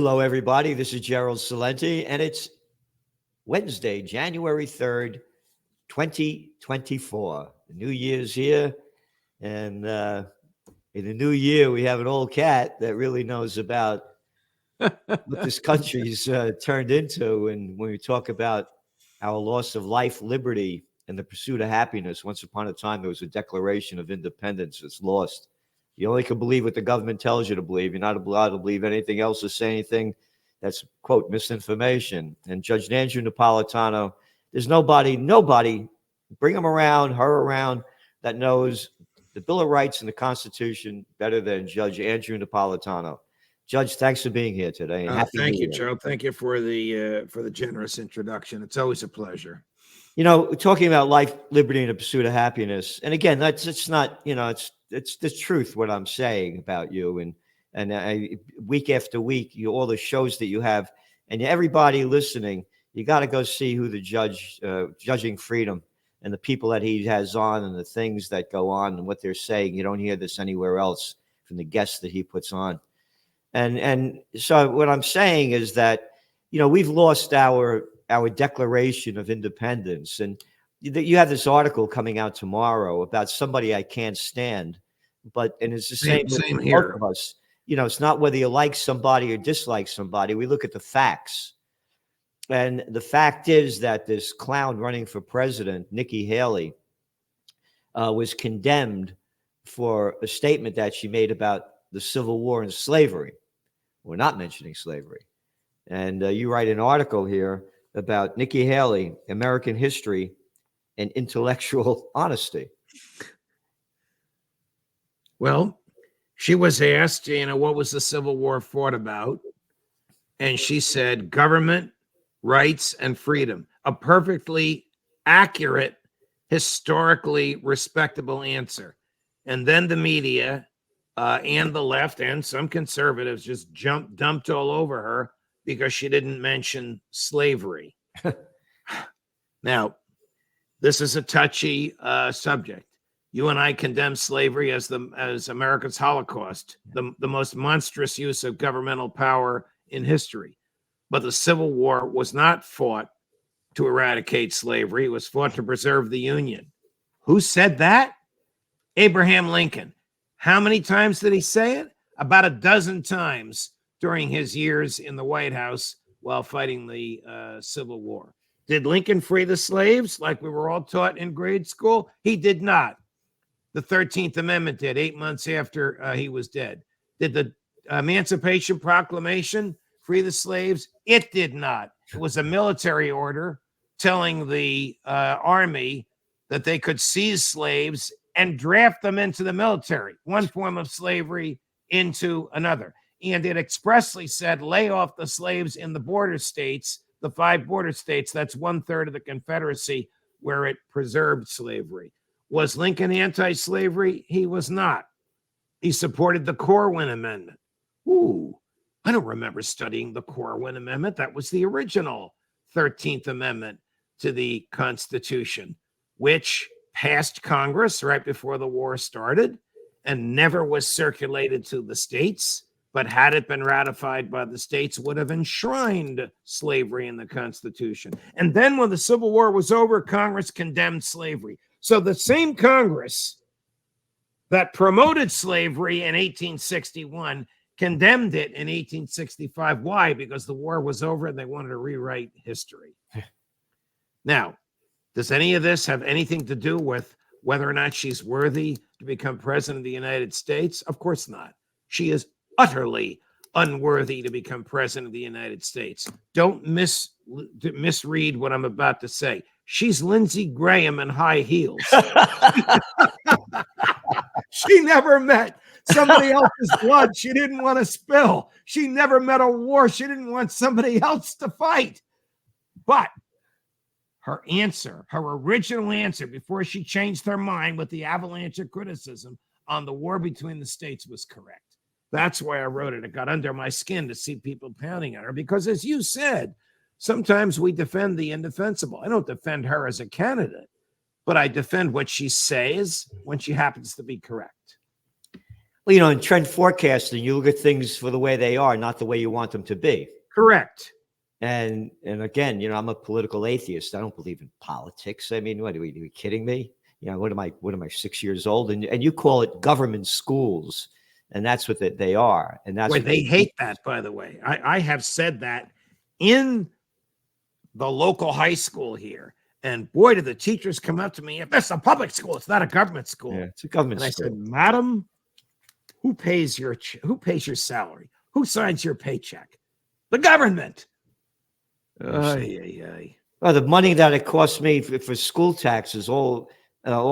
Hello, everybody. This is Gerald Salenti, and it's Wednesday, January 3rd, 2024. The New Year's here, and in the new year, we have an old cat that really knows about what this country's turned into. And when we talk about our loss of life, liberty, and the pursuit of happiness, once upon a time, there was a Declaration of Independence that's lost. You only can believe what the government tells you to believe. You're not allowed to believe anything else or say anything that's, quote, misinformation. And Judge Andrew Napolitano, there's nobody, bring him around, her around, that knows the Bill of Rights and the Constitution better than Judge Andrew Napolitano. Judge, thanks for being here today. And thank you, Joe. Thank you for the generous introduction. It's always a pleasure. You know, talking about life, liberty, and the pursuit of happiness. And again, it's not, it's the truth what I'm saying about you. And week after week, all the shows that you have, and everybody listening, you got to go see who the judging freedom and the people that he has on and the things that go on and what they're saying. You don't hear this anywhere else from the guests that he puts on. And so what I'm saying is that, we've lost our Declaration of Independence. And you have this article coming out tomorrow about somebody I can't stand, and it's the same here. Both of us. It's not whether you like somebody or dislike somebody. We look at the facts. And the fact is that this clown running for president, Nikki Haley, was condemned for a statement that she made about the Civil War and slavery. We're not mentioning slavery. And you write an article here about Nikki Haley, American history, and intellectual honesty. Well, she was asked, what was the Civil War fought about? And she said, government, rights, and freedom. A perfectly accurate, historically respectable answer. And then the media and the left and some conservatives just dumped all over her because she didn't mention slavery. Now, this is a touchy subject. You and I condemn slavery as America's Holocaust, the most monstrous use of governmental power in history. But the Civil War was not fought to eradicate slavery. It was fought to preserve the Union. Who said that? Abraham Lincoln. How many times did he say it? About a dozen times during his years in the White House while fighting the Civil War. Did Lincoln free the slaves like we were all taught in grade school? He did not. The 13th Amendment did 8 months after he was dead. Did the Emancipation Proclamation free the slaves? It did not. It was a military order telling the army that they could seize slaves and draft them into the military, one form of slavery into another. And it expressly said, lay off the slaves in the border states, the 5 border states. That's 1/3 of the Confederacy where it preserved slavery. Was Lincoln anti-slavery? He was not. He supported the Corwin Amendment. Ooh, I don't remember studying the Corwin Amendment. That was the original 13th Amendment to the Constitution, which passed Congress right before the war started and never was circulated to the states, but had it been ratified by the states, would have enshrined slavery in the Constitution. And then when the Civil War was over, Congress condemned slavery. So the same Congress that promoted slavery in 1861 condemned it in 1865. Why? Because the war was over and they wanted to rewrite history. Now, does any of this have anything to do with whether or not she's worthy to become president of the United States? Of course not. She is utterly unworthy to become president of the United States. Don't misread what I'm about to say. She's Lindsey Graham in high heels. She never met somebody else's blood she didn't want to spill. She never met a war she didn't want somebody else to fight. But her original answer before she changed her mind with the avalanche of criticism on the war between the states was correct. That's why I wrote it. It got under my skin to see people pounding at her because, as you said, sometimes we defend the indefensible. I don't defend her as a candidate, but I defend what she says when she happens to be correct. Well, in trend forecasting, you look at things for the way they are, not the way you want them to be. Correct. And again, I'm a political atheist. I don't believe in politics. I mean, what are you kidding me? What am I 6 years old? And you call it government schools, and that's what they are. And that's Boy, what they hate that, by the way. I have said that in the local high school here. And boy, did the teachers come up to me, if that's a public school, it's not a government school. Yeah, it's a government and school. I said, Madam, who pays your salary? Who signs your paycheck? The government. Well, the money that it cost me for school taxes all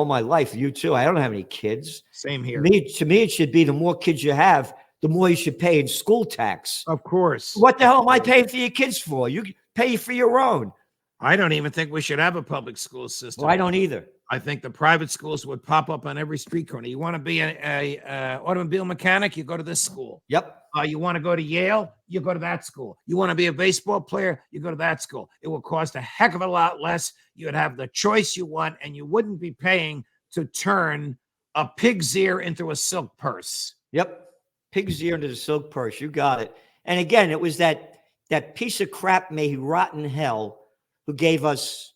my life. You too. I don't have any kids. Same here. To me, it should be the more kids you have, the more you should pay in school tax. Of course. What the hell am I paying for your kids for? You pay for your own. I don't even think we should have a public school system. Well, I don't either. I think the private schools would pop up on every street corner. You want to be a automobile mechanic, you go to this school. Yep. You want to go to Yale, you go to that school. You want to be a baseball player, you go to that school. It will cost a heck of a lot less. You'd have the choice you want, and you wouldn't be paying to turn a pig's ear into a silk purse. Yep. Pig's ear into the silk purse. You got it. And again, it was that piece of crap, may he rot in hell, who gave us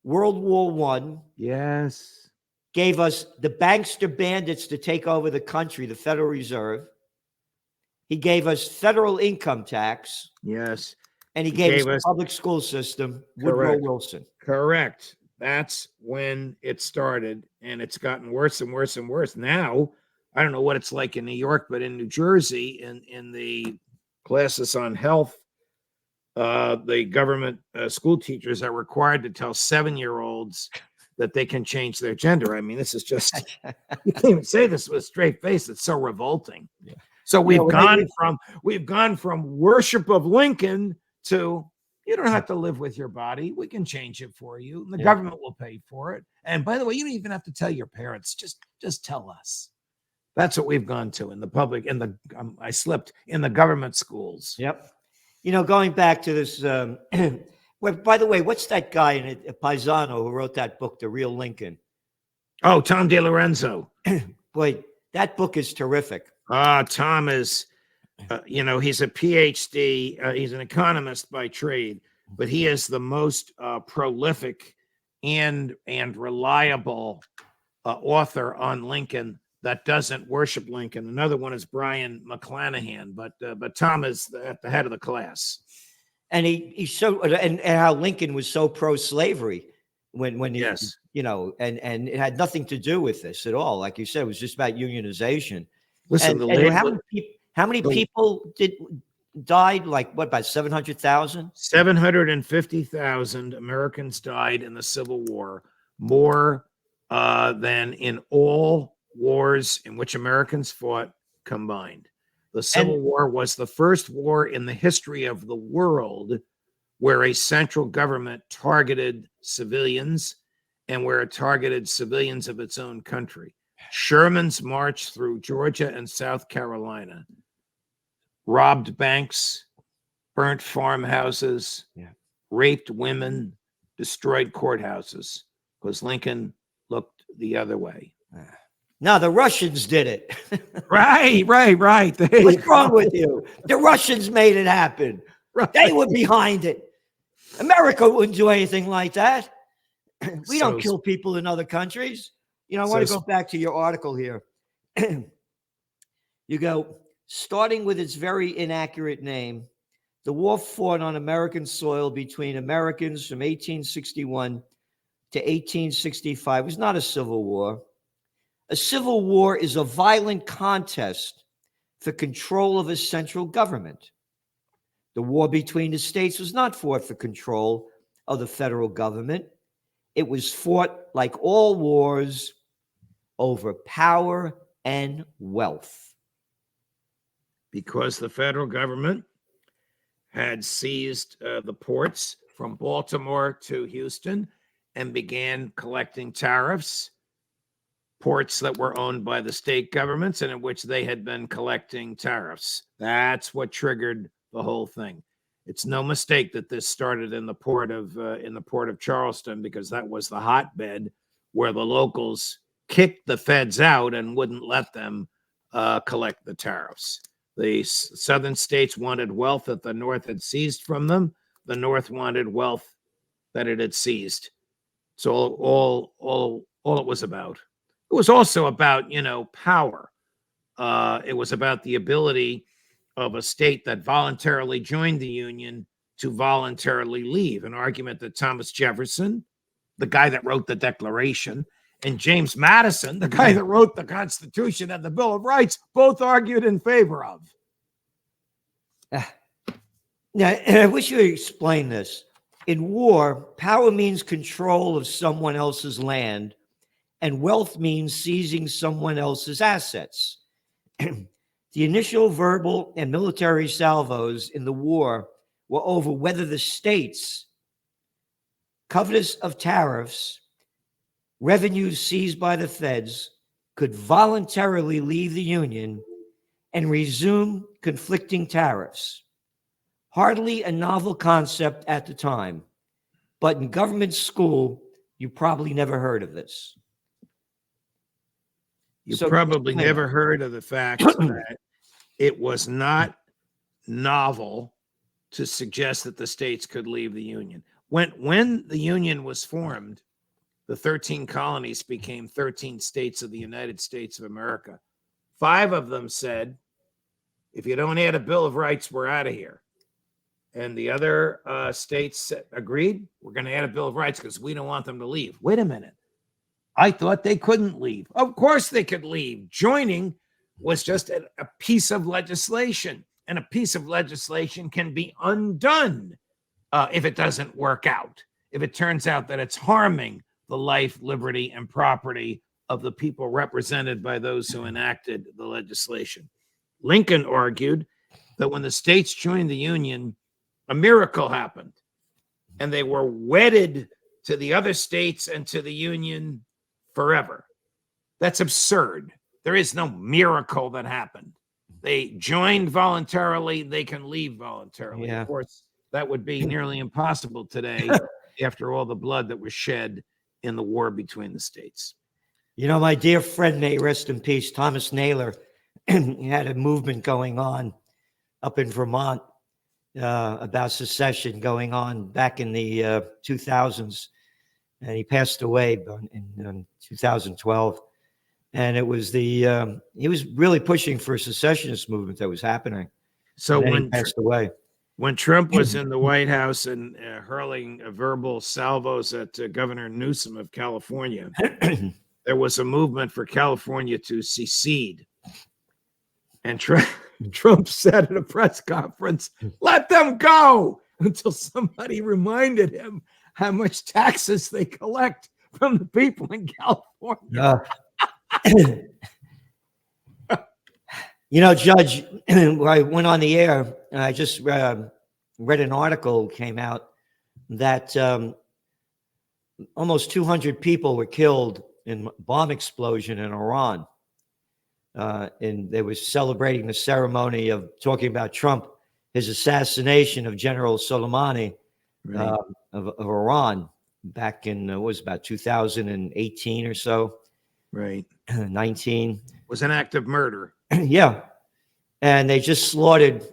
World War I. Yes. Gave us the bankster bandits to take over the country, the Federal Reserve. He gave us federal income tax. Yes. And he gave us the public school system, Woodrow Wilson. Correct. That's when it started, and it's gotten worse and worse and worse. Now, I don't know what it's like in New York, but in New Jersey, in the classes on health, the government school teachers are required to tell 7-year-olds that they can change their gender. I mean, this is just, you can't even say this with a straight face. It's so revolting. Yeah. So we've gone from worship of Lincoln to, you don't have to live with your body. We can change it for you. And the government will pay for it. And by the way, you don't even have to tell your parents. Just tell us. That's what we've gone to in the public, I slipped, in the government schools. Yep. Going back to this, well, by the way, what's that guy in it, Paisano, who wrote that book, The Real Lincoln? Oh, Tom DeLorenzo. Boy, that book is terrific. Tom is, he's a PhD. He's an economist by trade, but he is the most prolific and reliable author on Lincoln that doesn't worship Lincoln. Another one is Brian McClanahan, but Tom is at the head of the class. And he's so, and how Lincoln was so pro-slavery when he, yes, and it had nothing to do with this at all. Like you said, it was just about unionization. Listen, how many people died? Like what, about 700,000? 750,000 Americans died in the Civil War, more than in all wars in which Americans fought combined. The Civil War was the first war in the history of the world where a central government targeted civilians and where it targeted civilians of its own country. Sherman's march through Georgia and South Carolina robbed banks, burnt farmhouses, raped women, destroyed courthouses, because Lincoln looked the other way. No, the Russians did it. Right. What's wrong with you? The Russians made it happen. Right. They were behind it. America wouldn't do anything like that. We don't kill people in other countries. I want to go back to your article here. You go, starting with its very inaccurate name, the war fought on American soil between Americans from 1861 to 1865 was not a civil war. A civil war is a violent contest for control of a central government. The war between the states was not fought for control of the federal government. It was fought, like all wars, over power and wealth. Because the federal government had seized the ports from Baltimore to Houston and began collecting tariffs, ports that were owned by the state governments and in which they had been collecting tariffs. That's what triggered the whole thing. It's no mistake that this started in the port of Charleston, because that was the hotbed where the locals kicked the feds out and wouldn't let them collect the tariffs. The southern states wanted wealth that the North had seized from them. The North wanted wealth that it had seized. So all it was about. It was also about, power. It was about the ability of a state that voluntarily joined the Union to voluntarily leave. An argument that Thomas Jefferson, the guy that wrote the Declaration, and James Madison, the guy that wrote the Constitution and the Bill of Rights, both argued in favor of. Now, I wish you would explain this. In war, power means control of someone else's land, and wealth means seizing someone else's assets. The initial verbal and military salvos in the war were over whether the states, covetous of tariffs, revenues seized by the feds, could voluntarily leave the Union and resume conflicting tariffs. Hardly a novel concept at the time, but in government school, you probably never heard of this. You probably never heard of the fact that it was not novel to suggest that the states could leave the Union. When the Union was formed, the 13 colonies became 13 states of the United States of America. 5 of them said, if you don't add a Bill of Rights, we're out of here. And the other states agreed, we're going to add a Bill of Rights because we don't want them to leave. Wait a minute. I thought they couldn't leave. Of course they could leave. Joining was just a piece of legislation, and a piece of legislation can be undone if it doesn't work out, if it turns out that it's harming the life, liberty, and property of the people represented by those who enacted the legislation. Lincoln argued that when the states joined the Union, a miracle happened, and they were wedded to the other states and to the Union forever. That's absurd. There is no miracle that happened. They joined voluntarily, they can leave voluntarily. Yeah. Of course, that would be nearly impossible today after all the blood that was shed in the war between the states. My dear friend, may rest in peace, Thomas Naylor, he had a movement going on up in Vermont about secession going on back in the 2000s. And he passed away in 2012. And it was he was really pushing for a secessionist movement that was happening. So when he passed away. When Trump was in the White House and hurling verbal salvos at Governor Newsom of California, there was a movement for California to secede. And Trump said at a press conference, let them go, until somebody reminded him how much taxes they collect from the people in California. Judge, I went on the air and I just read an article came out that almost 200 people were killed in bomb explosion in Iran. And they were celebrating the ceremony of talking about Trump, his assassination of General Soleimani of Iran back in, about 2018 or so. Right. 19. Was an act of murder. Yeah. And they just slaughtered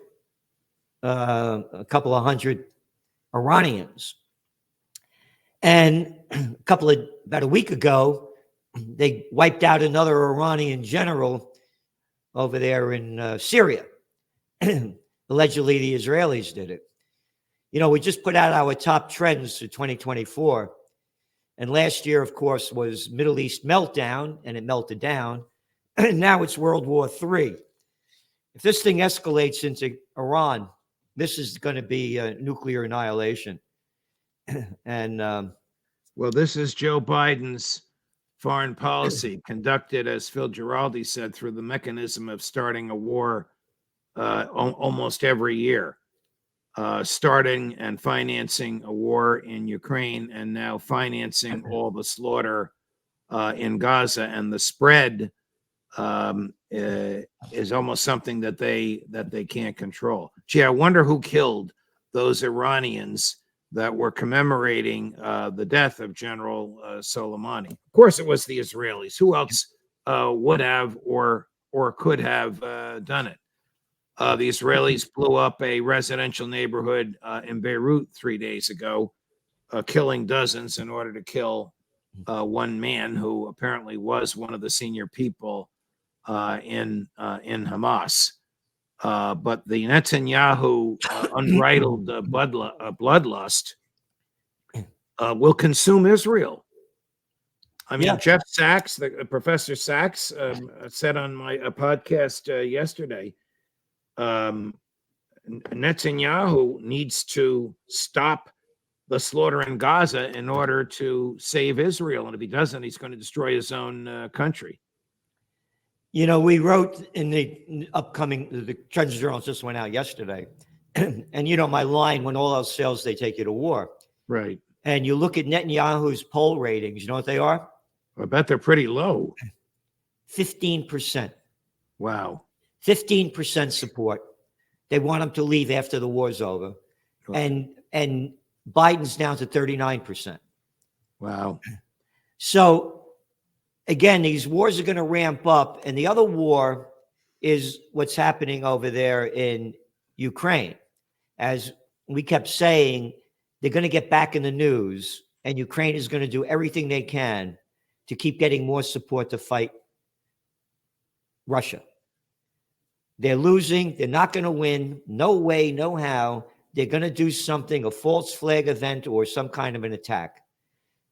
a couple of hundred Iranians. And about a week ago, they wiped out another Iranian general over there in Syria. Allegedly, the Israelis did it. We just put out our top trends for 2024. And last year, of course, was Middle East meltdown, and it melted down. And now it's World War III. If this thing escalates into Iran, this is going to be nuclear annihilation. And well, this is Joe Biden's foreign policy conducted, as Phil Giraldi said, through the mechanism of starting a war almost every year, starting and financing a war in Ukraine, and now financing all the slaughter in Gaza. And the spread is almost something that they can't control. Gee, I wonder who killed those Iranians that were commemorating the death of General Soleimani. Of course, it was the Israelis. Who else would have or or could have done it. The Israelis blew up a residential neighborhood in Beirut 3 days ago, killing dozens in order to kill one man who apparently was one of the senior people in Hamas. But the Netanyahu unbridled bloodlust will consume Israel. I mean, Jeff Sachs, Professor Sachs, said on my podcast yesterday, Netanyahu needs to stop the slaughter in Gaza in order to save Israel. And if he doesn't, he's going to destroy his own country. You know, we wrote in the Trends Journal just went out yesterday. And, you know, my line, when all else fails, they take you to war. Right. And you look at Netanyahu's poll ratings, you know what they are? I bet they're pretty low. 15%. Wow. 15% support. They want him to leave after the war's over. Okay. And Biden's down to 39%. Wow. So, again, these wars are going to ramp up. And the other war is what's happening over there in Ukraine. As we kept saying, they're going to get back in the news, and Ukraine is going to do everything they can to keep getting more support to fight Russia. They're losing. They're not going to win. No way, no how. They're going to do something, a false flag event or some kind of an attack.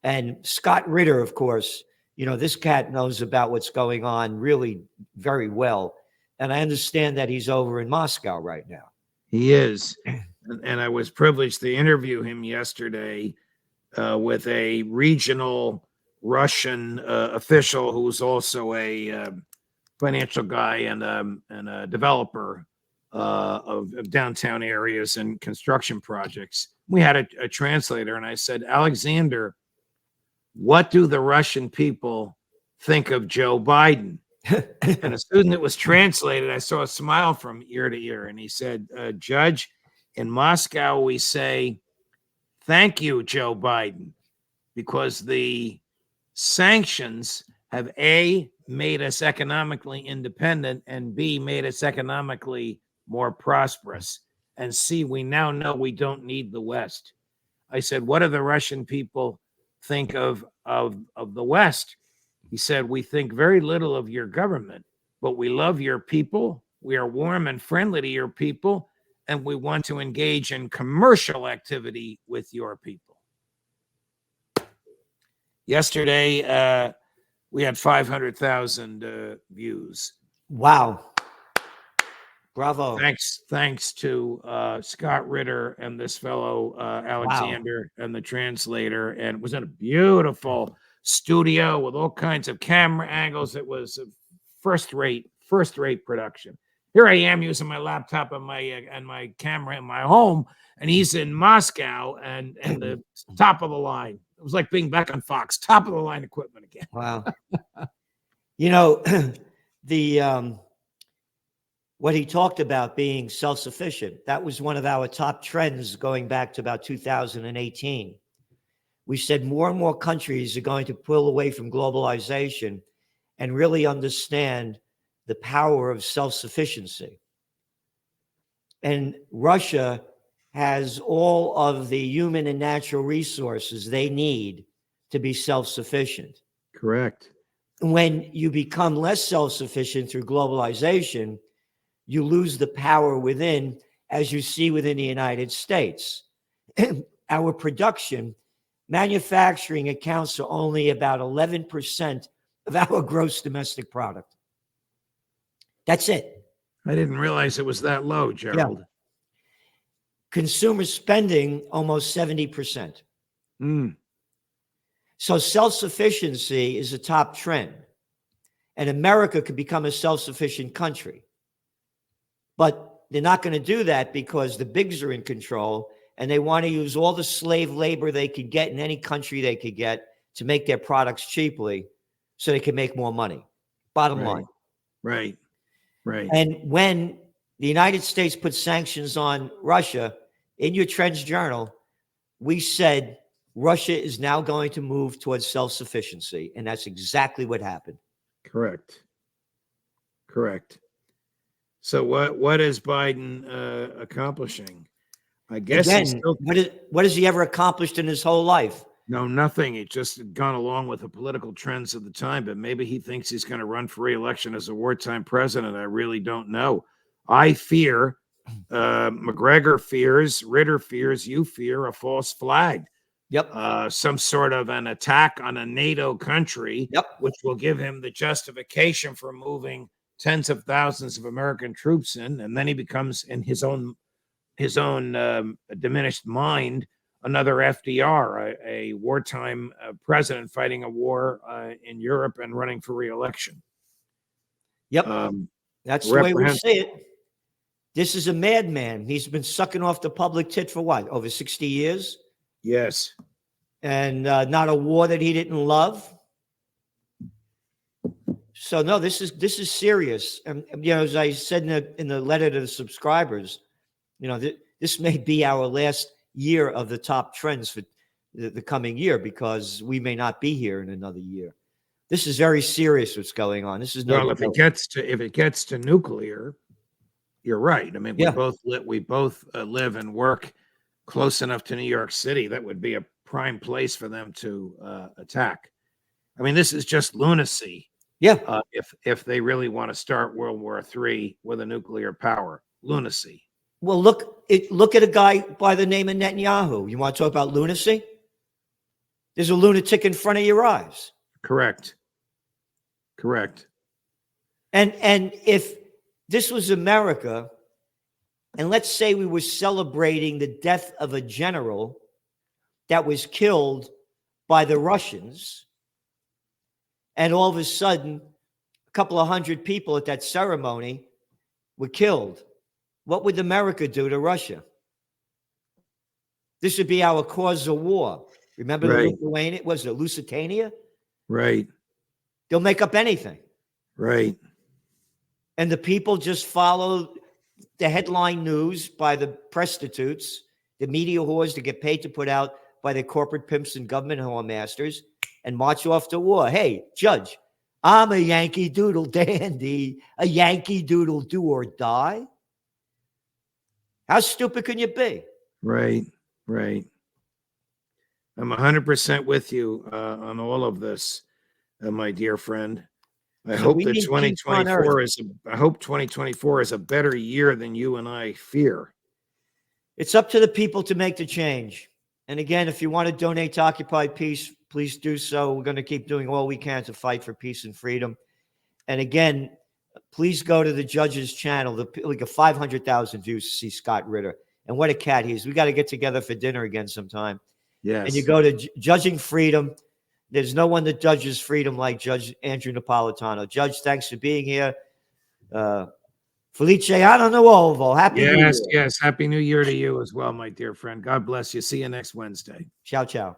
And Scott Ritter, of course, you know, this cat knows about what's going on really very well. And I understand that he's over in Moscow right now. He is. And I was privileged to interview him yesterday with a regional Russian official who's also a financial guy and a developer of downtown areas and construction projects. We had a translator, and I said, Alexander, what do the Russian people think of Joe Biden? And as soon as it was translated, I saw a smile from ear to ear. And he said, Judge, in Moscow, we say, thank you, Joe Biden, because the sanctions have A, made us economically independent, and B, made us economically more prosperous, and C, we now know we don't need the West. I said, what do the Russian people think of the West? He said, we think very little of your government, but we love your people. We are warm and friendly to your people, and we want to engage in commercial activity with your people. Yesterday, we had 500,000 views. Wow. Bravo. Thanks to Scott Ritter and this fellow, Alexander, and the translator. And it was in a beautiful studio with all kinds of camera angles. It was a first-rate production. Here I am using my laptop and my camera in my home, and he's in Moscow and the top of the line. It was like being back on Fox, top of the line equipment again. Wow. You know, what he talked about being self-sufficient, that was one of our top trends going back to about 2018. We said more and more countries are going to pull away from globalization and really understand the power of self-sufficiency. And Russia has all of the human and natural resources they need to be self-sufficient. Correct. When you become less self-sufficient through globalization, you lose the power within, as you see within the United States. Our production, manufacturing accounts for only about 11% of our gross domestic product. That's it. I didn't realize it was that low, Gerald. Yeah. Consumer spending, almost 70%. So self-sufficiency is a top trend. And America could become a self-sufficient country. But they're not going to do that because the bigs are in control, and they want to use all the slave labor they could get in any country they could get to make their products cheaply so they can make more money. Bottom line. Right. And when the United States put sanctions on Russia, in your Trends Journal, we said Russia is now going to move towards self-sufficiency. And that's exactly what happened. Correct. Correct. So what is Biden accomplishing? I guess he's Again, still what has he ever accomplished in his whole life? no nothing. He's just gone along with the political trends of the time. But maybe he thinks he's going to run for re-election as a wartime president. I really don't know. I fear, McGregor fears, Ritter fears, you fear a false flag. Yep. Some sort of an attack on a NATO country, Yep. which will give him the justification for moving tens of thousands of American troops in, and then he becomes, in his own diminished mind, another FDR, a wartime president fighting a war in Europe and running for re-election. Yep. That's the way we see it. This is a madman. He's been sucking off the public tit for what, over 60 years? Yes. And not a war that he didn't love. So no, this is serious. And as I said in the letter to the subscribers, this may be our last year of the top trends for the coming year, because we may not be here in another year. This is very serious what's going on. This is no well, if it gets to nuclear, you're right. I mean, we both live and work close enough to New York City. That would be a prime place for them to attack. I mean, this is just lunacy. Yeah. If they really want to start World War III with a nuclear power, lunacy. Well, look at a guy by the name of Netanyahu. You want to talk about lunacy? There's a lunatic in front of your eyes. Correct. And if this was America, and let's say we were celebrating the death of a general that was killed by the Russians, and all of a sudden, a couple of hundred people at that ceremony were killed, what would America do to Russia? This would be our cause of war. Remember the Lithuania? Was it Lusitania? Right. They'll make up anything. Right. And the people just follow the headline news by the prostitutes, the media whores that get paid to put out by the corporate pimps and government whoremasters, and march off to war. Hey, Judge, I'm a Yankee Doodle dandy, a Yankee Doodle do or die. How stupid can you be? Right. I'm 100% with you on all of this, my dear friend. I hope 2024 is a better year than you and I fear. It's up to the people to make the change. And again, if you want to donate to Occupy Peace, please do so. We're going to keep doing all we can to fight for peace and freedom. And again, please go to the judge's channel. We got 500,000 views to see Scott Ritter. And what a cat he is. We got to get together for dinner again sometime. Yes. And you go to Judging Freedom. There's no one that judges freedom like Judge Andrew Napolitano. Judge, thanks for being here. Felice Anno Nuovo. Happy New Year. Yes. Happy New Year to you as well, my dear friend. God bless you. See you next Wednesday. Ciao, ciao.